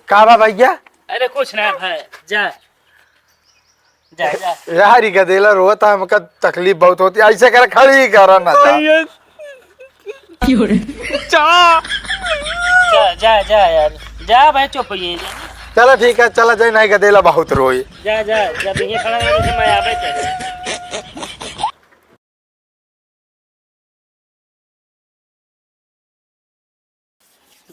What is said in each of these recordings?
का बा भैया? अरे कुछ ना भाई, जा जा जा यार ही गदेला रोता है, हमका तकलीफ बहुत होती है। ऐसे कर खड़ी ही करो ना जा। जा जा जा यार, जा भाई, चुप ये जा चलो ठीक है, चला जाए, नहीं गदेला बहुत रोई। जा जा, जब ये खड़ा रहे तो मैं आवे चले।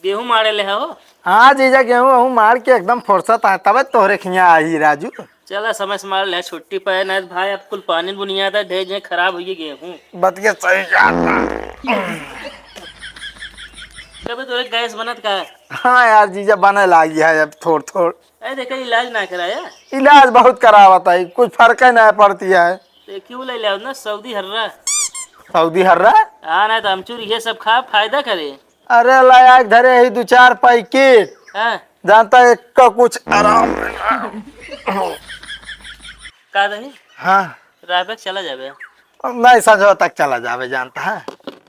गेहूं मारे ले हो। हाँ जीजा, गेहूँ वहूँ मार के एकदम फुर्सत है, तब तोहरे खिया आई राजू। चला समय से मार ले, छुट्टी पे ना भाई, अब कुल पानी बुनियाद है, ढेर जे खराब हुई गेहूं। बतिया सही जाता। कभी तो गैस बनत का है। हाँ यार जीजा, बने लागी है अब थोड़ थोड़। अरे देखा, इलाज ना कराया इलाज बहुत करावत है, कुछ फर्क ही नहीं पड़ती है। तो क्यों ले लिया ना सऊदी हर्रा। सऊदी हर रहा। हाँ ना तो अमचूर ये सब खा, फायदा करे। अरे लाया धरे ही 2-4 पैकेट, हाँ जानता है का कुछ आराम। का दही हाँ रात चला जावे। नहीं, संजो तक चला जावे, जानता है।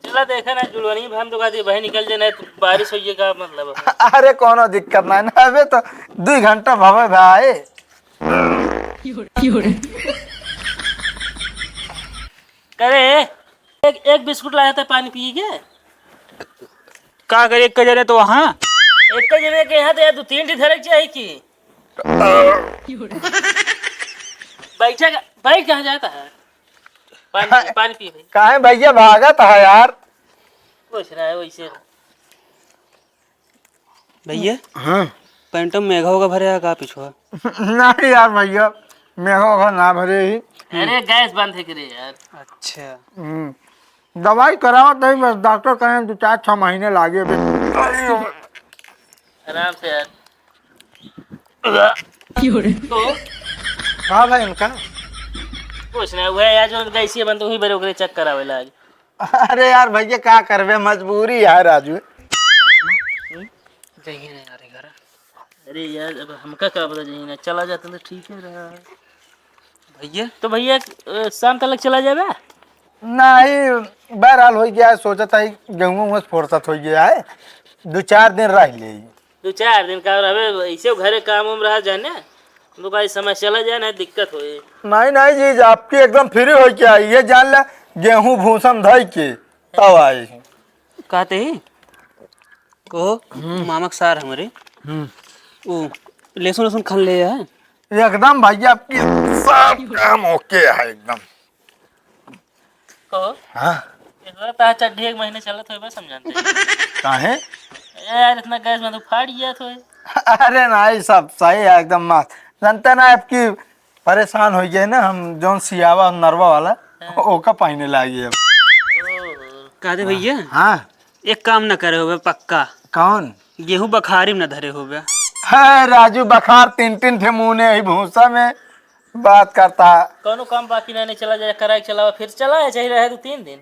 चला देखा ना, जुड़वनी भाम तो कहती भाई निकल जाए, तो बारिश होइए का मतलब है। अरे कोनो दिक्कत नहीं ना, अबे तो 2 घंटा भवे भाई। करे एक बिस्कुट लाया था, पानी पिएगे। का करे एक जने तो वहाँ एक जने के यहाँ तो यार 2-3 धरक चाहिए की। बैठा बैठ कहाँ जाता है, पानी पानी पिए भाई। काहे भैया भागत है यार। कुछ ना है वैसे। भैया हाँ पेंटम मेघा होगा भरे का पिछुआ। नहीं यार भैया, मैं हो ना भरे ही। अरे गैस बंद है करे यार। अच्छा दवाई कराओ नहीं, बस डॉक्टर कहें 2-4-6 महीने लागे। आराम से यार। तो हाँ भाई, उनका कुछ ना हुआ यार, जो गैसीय बंद वही बड़े ओकरे चेक करावे ला। अरे यार भैया क्या करवे, मजबूरी है राजू। जाइए ना यार घर। अरे यार अब हमका क्या पता, जाइए ना चला जाता तो ठीक है रहा। भैया तो भैया शाम तक चला जाएगा। नहीं बहरहाल हो गया है, सोचा था गेहूँ फुर्सत हो गया है, 2-4 दिन रह ले। 2-4 दिन का रहे, ऐसे घरे काम उम रहा जाने तो का समय चला जाए ना, दिक्कत हो। नहीं नहीं जी, आपकी एकदम फ्री हो क्या, ये जान ले गेहूँ भूसम धोई के तब आए। कहते ही को मामक सार हमारे वो लहसुन लहसुन खन ले है। एकदम भैया, आपकी सब काम ओके है एकदम। कहो हाँ ता चड्ढी 1 महीने चला तो बस समझाते काहे? यार, इतना गैस में तो फाड़ गया तो। अरे नहीं, सब सही है एकदम मस्त। जानते ना आपकी परेशान हो गए ना, हम जौन सियावा नरवा वाला ओका पहने लागी अब। कहते भैया हाँ एक काम न करे होवे पक्का, कौन? गेहूं बखारी में न धरे होवे। है राजू, बखार 3-3 ठे मुने ही भूसा में बात करता है। कौनो काम बाकी नहीं चला जाए, कराए चलावा फिर चला है, चाहिए रहे 2-3 दिन।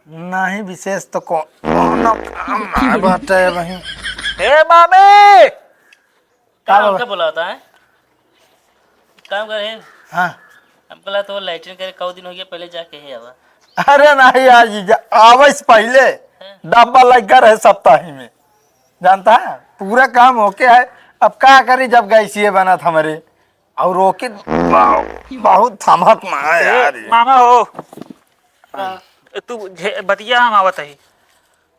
नहीं विशेष तो कौन काम बाटे वही। ए मामी क्या बुलाता है, काम करे। हाँ हम बोला तो लाइटिंग करे, कौ दिन हो गया, पहले जाके है आवा। अरे नहीं यार जी, आवे से पहले डब्बा लग रहे सप्ताह में, जानता है पूरा काम ओके है। अब क्या करी, जब गैसीय बना था हमारे और रोके बहुत थमक में है यार ये। मामा हो तू बतिया हम आवत है।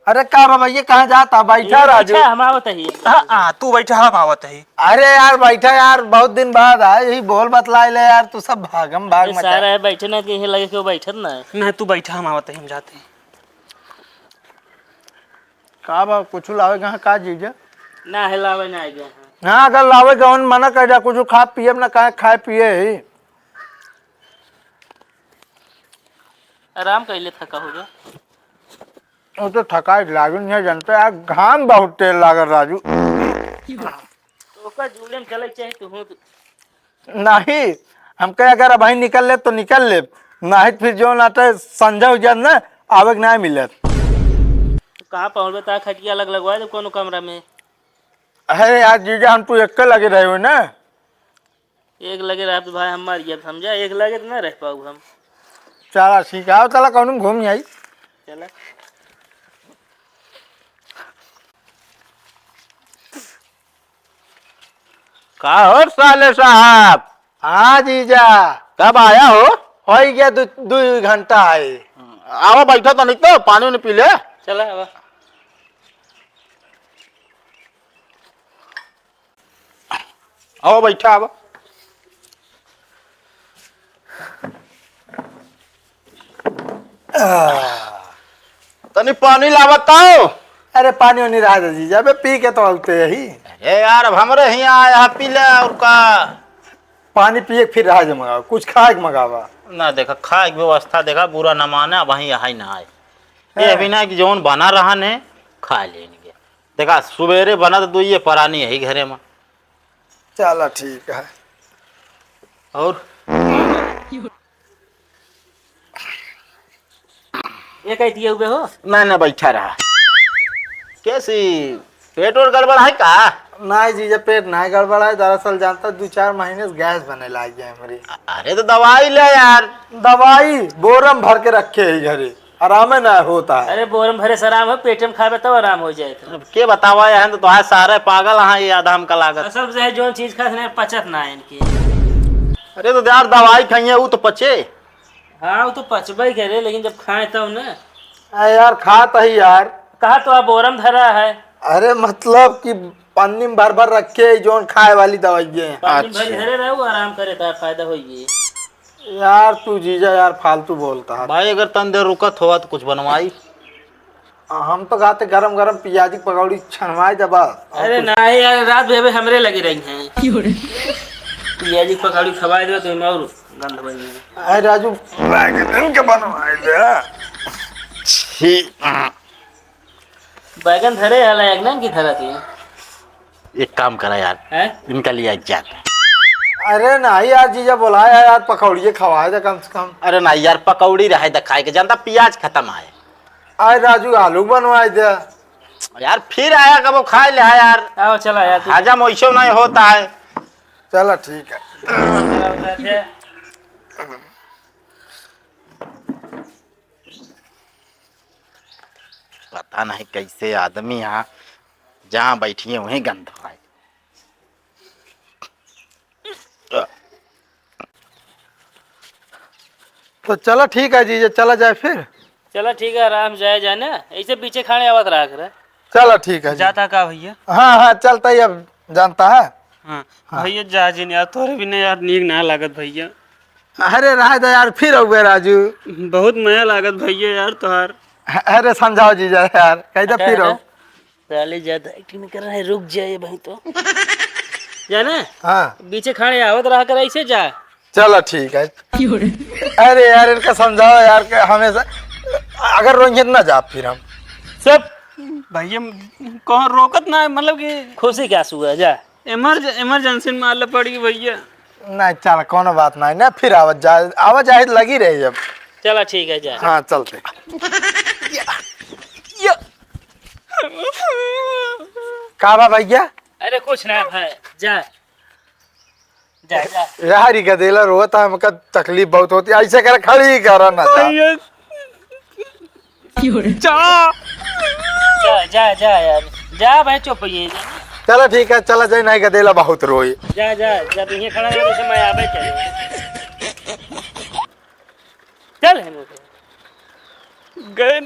अरे का भैया कहाँ जाता, बैठा राजू। हम आवत ही। हाँ तू बैठा हम आवत है। अरे यार बैठा यार, बहुत दिन बाद आए, यही बोल बतलाए ले यार, तू सब भागम भाग मचा। सारा है बैठे ना, कि लगे कि वो बैठत ना। नहीं तू बैठा हम आवत है, हम जाते हैं। का बा कुछ लावे कहाँ का जीजा ना हिलावे ना आ गया। हाँ, अगर लावे कौन मना कर जा, कुछ खा पिए ना, कहे खाए पिए ही। आराम कर ले, थका होगा। वो तो थकाई लागू नहीं है, जानते यार घाम बहुत तेल लागल राजू। तो ओका जुले में चले चाहे तू तो। नहीं हम कहे अगर अब निकल ले तो निकल ले, नहीं फिर जो नाटे संजय उजन ना आवे के नहीं मिले। कहाँ पहुँच बता, खटिया अलग लगवाए तो कोनो कमरा में। अरे यार जीजा, हम तो एक लगे रहे हो ना। एक लगे रह तो भाई हम मर गया, समझा, एक लगे तो ना रह पाऊ हम। चला ठीक है, चला कौन घूम आई। चला का हो साले साहब? हाँ जीजा, कब आया हो? हो गया 2 घंटा है। आओ बैठो तो, नहीं तो पानी नहीं पी ले। चला अब आओ बैठा अब। तनी पानी लावत आओ। अरे पानी नहीं रहा था जीजा, बे पी के तो आते यही। अरे यार अब हमरे ही आया पी ले और का। पानी पिए के फिर रहा मंगाओ, कुछ खाए के मंगावा। ना देखा खाए की व्यवस्था, देखा बुरा न माने वहीं यहाँ ना आए। ये भी ना कि जौन बना रहा ने खा लेंगे। देखा सवेरे बना तो ये परानी है घरे में। चलो ठीक है। और ये कह दिए हुए हो? मैं बैठा रहा। कैसी पेट और गड़बड़ है का? नहीं जीजा, पेट नहीं गड़बड़ा है, दरअसल जानता 2-4 महीने से गैस बने लग गया हमारी। अरे तो दवाई ले यार। दवाई बोरम भर के रखे है घरे, आराम ना होता है। अरे बोरम भरे से आराम हो, पेट में खावे तो आराम हो जाए। तो के बतावा है तो तुम्हारे सारे पागल हैं ये आधाम का लागत। असल से जो चीज खाते हैं पचत ना है इनकी। अरे तो यार दवाई खाइए वो तो पचे। हाँ वो तो पचबा ही करे, लेकिन जब खाए तब ना। अरे यार खाता ही यार। कहा तो आप बोरम धरा है। अरे मतलब कि पन्नी में भर भर रखे जो खाए वाली दवाई है। पानी भर धरे रहो, आराम करे तो फायदा होगी। यार तू जीजा यार फालतू बोलता है। भाई अगर तन देर रुकत हुआ तो कुछ बनवाई। हम तो खाते गरम गरम प्याजी पकौड़ी छनवाए दबा। अरे नहीं यार, रात भेबे हमरे लगी रही हैं। पियाजी पकौड़ी खवाए दो तो और गंद बन। अरे राजू बैगन के बनवाए दे। बैगन धरे है ना की धरा थी। एक काम करा यार, है इनका लिया जात। अरे नहीं यार जीजा बुलाया यार, पकौड़ी खवाए दे कम से कम। अरे ना यार पकौड़ी रहे तो खाए के जानता, प्याज खत्म आए। अरे राजू आलू बनवाए दे। यार फिर आया कब खाए ले यार। आओ चला यार तू। हजम वैसे नहीं होता है। चलो ठीक है। पता नहीं कैसे आदमी यहाँ जहाँ बैठिए वहीं गंध आए। तो चलो ठीक है जीजा, चला जाए फिर। चला ठीक है, आराम जाए जाने, ऐसे पीछे खाने आवत रहा कर। चलो ठीक है जी। जाता का भैया? हाँ हाँ चलता ही, अब जानता है। हाँ भैया जा जी यार, तोरे बिना यार नीक ना लागत भैया। अरे रह दे यार, फिर हो गए राजू। बहुत नया लागत भैया यार तोहार। अरे समझाओ जीजा यार, कह दे फिर हो। साले ज्यादा एक्टिंग नहीं कर रहा है, रुक जाए भाई तो। जाना हाँ पीछे खाने आवत रहा कर, ऐसे जा। चलो ठीक है। अरे यार इनका समझाओ यार कि हमेशा अगर रोएंगे ना जा फिर हम सब भैया कौन रोकत ना है, मतलब कि खुशी क्या हुआ जा। इमरजेंसी में माल पड़ी भैया। नहीं चल कोनो बात नहीं ना, फिर आवाज लगी रही जब। चला ठीक है जा। हाँ चलते। का बा भैया? अरे कुछ ना भाई, जा जा जा। यार ही गदेला रोता है, हमका तकलीफ बहुत होती है, ऐसे कर खड़ी ही करा ना जा। जा जा जा यार, जा भाई चुप ही जा। चलो ठीक है, चला जाए, नहीं गदेला बहुत रोई। जा जा, जब ये खड़ा है तो मैं आवे चले। चल गए